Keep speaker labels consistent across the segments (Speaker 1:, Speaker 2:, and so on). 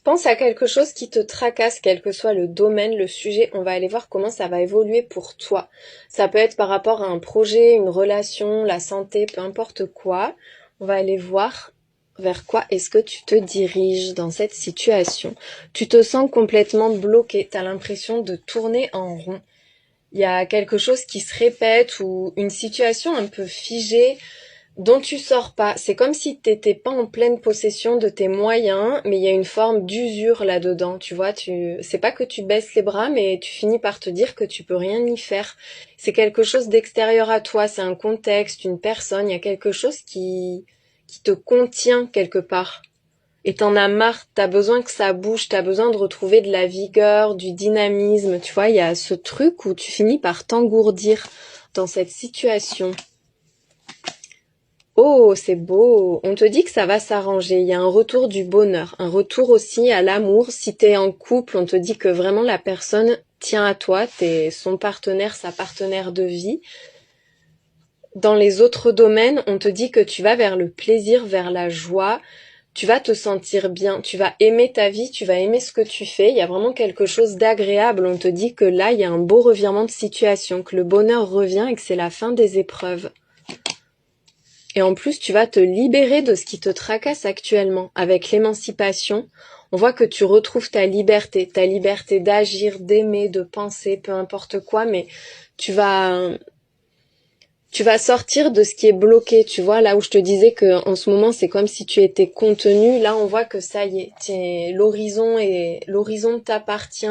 Speaker 1: Pense à quelque chose qui te tracasse, quel que soit le domaine, le sujet. On va aller voir comment ça va évoluer pour toi. Ça peut être par rapport à un projet, une relation, la santé, peu importe quoi. On va aller voir vers quoi est-ce que tu te diriges dans cette situation. Tu te sens complètement bloqué. Tu as l'impression de tourner en rond. Il y a quelque chose qui se répète ou une situation un peu figée dont tu sors pas. C'est comme si t'étais pas en pleine possession de tes moyens, mais il y a une forme d'usure là-dedans, tu vois, c'est pas que tu baisses les bras, mais tu finis par te dire que tu peux rien y faire. C'est quelque chose d'extérieur à toi, c'est un contexte, une personne, il y a quelque chose qui te contient quelque part. Et t'en as marre, t'as besoin que ça bouge, t'as besoin de retrouver de la vigueur, du dynamisme, tu vois, il y a ce truc où tu finis par t'engourdir dans cette situation. Oh, c'est beau. On te dit que ça va s'arranger. Il y a un retour du bonheur, un retour aussi à l'amour. Si t'es en couple, on te dit que vraiment la personne tient à toi, t'es son partenaire, sa partenaire de vie. Dans les autres domaines, on te dit que tu vas vers le plaisir, vers la joie. Tu vas te sentir bien, tu vas aimer ta vie, tu vas aimer ce que tu fais. Il y a vraiment quelque chose d'agréable. On te dit que là, il y a un beau revirement de situation, que le bonheur revient et que c'est la fin des épreuves. Et en plus, tu vas te libérer de ce qui te tracasse actuellement. Avec l'émancipation, on voit que tu retrouves ta liberté d'agir, d'aimer, de penser, peu importe quoi, mais tu vas sortir de ce qui est bloqué, tu vois, là où je te disais que en ce moment, c'est comme si tu étais contenu. Là, on voit que ça y est, l'horizon t'appartient.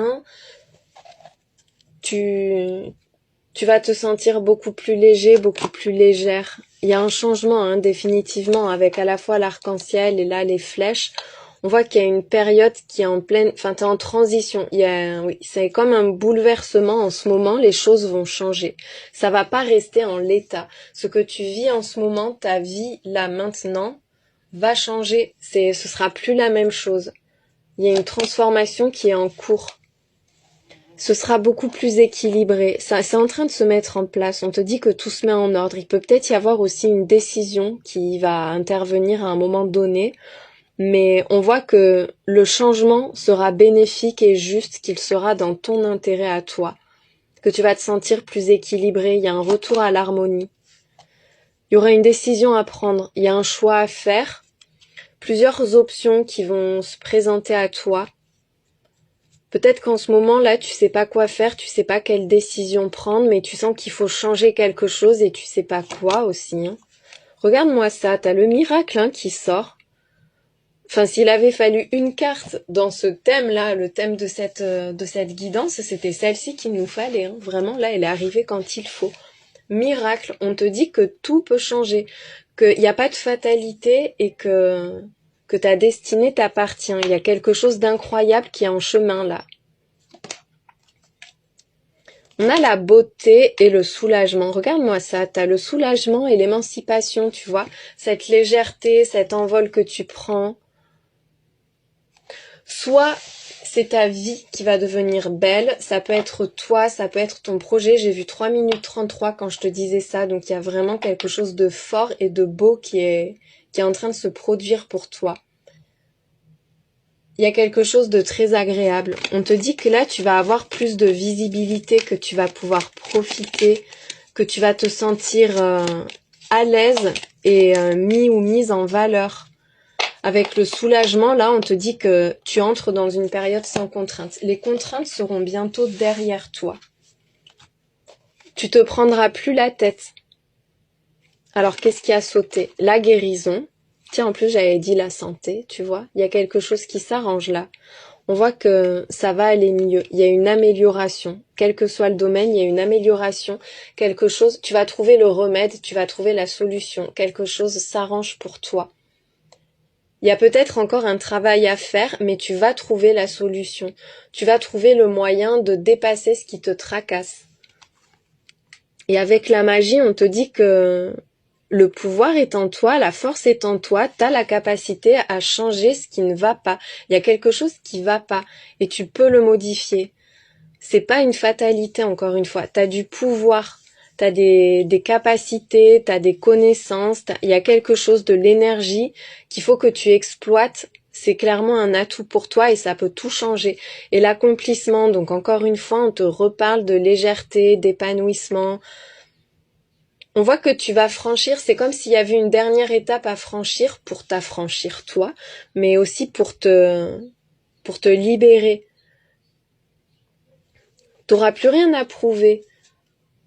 Speaker 1: Tu vas te sentir beaucoup plus léger, beaucoup plus légère. Il y a un changement, hein, définitivement, avec à la fois l'arc-en-ciel et là les flèches. On voit qu'il y a une période qui est en pleine, enfin t'es en transition. Oui, c'est comme un bouleversement en ce moment. Les choses vont changer. Ça va pas rester en l'état. Ce que tu vis en ce moment, ta vie là maintenant, va changer. Ce sera plus la même chose. Il y a une transformation qui est en cours. Ce sera beaucoup plus équilibré. Ça, c'est en train de se mettre en place. On te dit que tout se met en ordre. Il peut peut-être y avoir aussi une décision qui va intervenir à un moment donné, mais on voit que le changement sera bénéfique et juste, qu'il sera dans ton intérêt à toi, que tu vas te sentir plus équilibré. Il y a un retour à l'harmonie. Il y aura une décision à prendre. Il y a un choix à faire. Plusieurs options qui vont se présenter à toi. Peut-être qu'en ce moment-là, tu sais pas quoi faire, tu sais pas quelle décision prendre, mais tu sens qu'il faut changer quelque chose et tu sais pas quoi aussi. Hein. Regarde-moi ça, t'as le miracle hein, qui sort. Enfin, s'il avait fallu une carte dans ce thème-là, le thème de cette guidance, c'était celle-ci qu'il nous fallait. Hein. Vraiment, là, elle est arrivée quand il faut. Miracle, on te dit que tout peut changer, qu'il n'y a pas de fatalité et que ta destinée t'appartient. Il y a quelque chose d'incroyable qui est en chemin là. On a la beauté et le soulagement. Regarde-moi ça, t'as le soulagement et l'émancipation, tu vois. Cette légèreté, cet envol que tu prends. Soit c'est ta vie qui va devenir belle, ça peut être toi, ça peut être ton projet. J'ai vu 3 minutes 33 quand je te disais ça, donc il y a vraiment quelque chose de fort et de beau qui est en train de se produire pour toi. Il y a quelque chose de très agréable. On te dit que là, tu vas avoir plus de visibilité, que tu vas pouvoir profiter, que tu vas te sentir à l'aise et mis ou mise en valeur. Avec le soulagement, là, on te dit que tu entres dans une période sans contraintes. Les contraintes seront bientôt derrière toi. Tu te prendras plus la tête. Alors, qu'est-ce qui a sauté? La guérison. Tiens, en plus, j'avais dit la santé, tu vois. Il y a quelque chose qui s'arrange là. On voit que ça va aller mieux. Il y a une amélioration. Quel que soit le domaine, il y a une amélioration. Quelque chose, tu vas trouver le remède, tu vas trouver la solution. Quelque chose s'arrange pour toi. Il y a peut-être encore un travail à faire, mais tu vas trouver la solution. Tu vas trouver le moyen de dépasser ce qui te tracasse. Et avec la magie, on te dit que le pouvoir est en toi, la force est en toi, tu as la capacité à changer ce qui ne va pas. Il y a quelque chose qui va pas et tu peux le modifier. C'est pas une fatalité encore une fois, tu as du pouvoir, tu as des capacités, tu as des connaissances, il y a quelque chose de l'énergie qu'il faut que tu exploites. c'est clairement un atout pour toi et ça peut tout changer. Et l'accomplissement, donc encore une fois, on te reparle de légèreté, d'épanouissement. On voit que tu vas franchir, c'est comme s'il y avait une dernière étape à franchir pour t'affranchir toi, mais aussi pour te libérer. T'auras plus rien à prouver.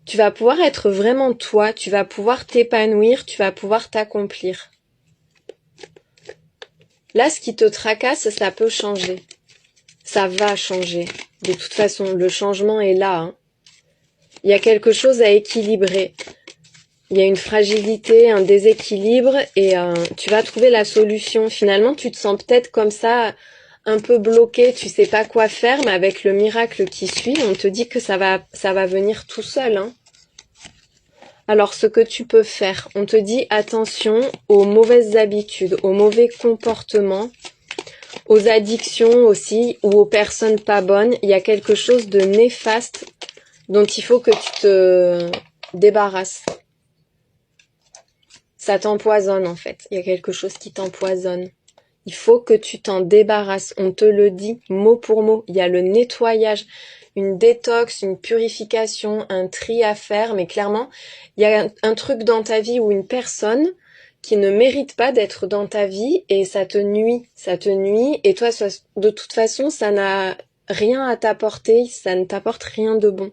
Speaker 1: Tu vas pouvoir être vraiment toi, tu vas pouvoir t'épanouir, tu vas pouvoir t'accomplir. Là, ce qui te tracasse, ça peut changer. Ça va changer. De toute façon, le changement est là. Hein. Il y a quelque chose à équilibrer. Il y a une fragilité, un déséquilibre et tu vas trouver la solution. Finalement, tu te sens peut-être comme ça, un peu bloqué, tu sais pas quoi faire, mais avec le miracle qui suit, on te dit que ça va venir tout seul. Hein. Alors, ce que tu peux faire, on te dit attention aux mauvaises habitudes, aux mauvais comportements, aux addictions aussi, ou aux personnes pas bonnes. Il y a quelque chose de néfaste dont il faut que tu te débarrasses. Ça t'empoisonne en fait. Il y a quelque chose qui t'empoisonne. Il faut que tu t'en débarrasses. On te le dit mot pour mot. Il y a le nettoyage, une détox, une purification, un tri à faire. Mais clairement, il y a un truc dans ta vie ou une personne qui ne mérite pas d'être dans ta vie et ça te nuit. Ça te nuit et toi, de toute façon, ça n'a rien à t'apporter. Ça ne t'apporte rien de bon.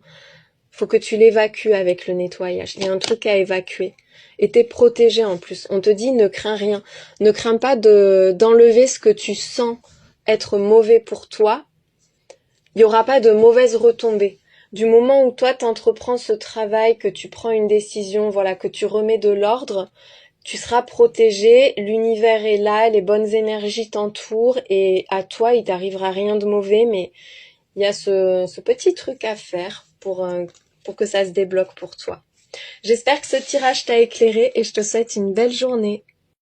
Speaker 1: Faut que tu l'évacues avec le nettoyage. Il y a un truc à évacuer. Et t'es protégé en plus. On te dit ne crains rien. Ne crains pas d'enlever ce que tu sens être mauvais pour toi. Il n'y aura pas de mauvaises retombées. Du moment où toi t'entreprends ce travail, que tu prends une décision, voilà, que tu remets de l'ordre, tu seras protégé, l'univers est là, les bonnes énergies t'entourent et à toi il t'arrivera rien de mauvais, mais il y a ce petit truc à faire pour que ça se débloque pour toi. J'espère que ce tirage t'a éclairé et je te souhaite une belle journée.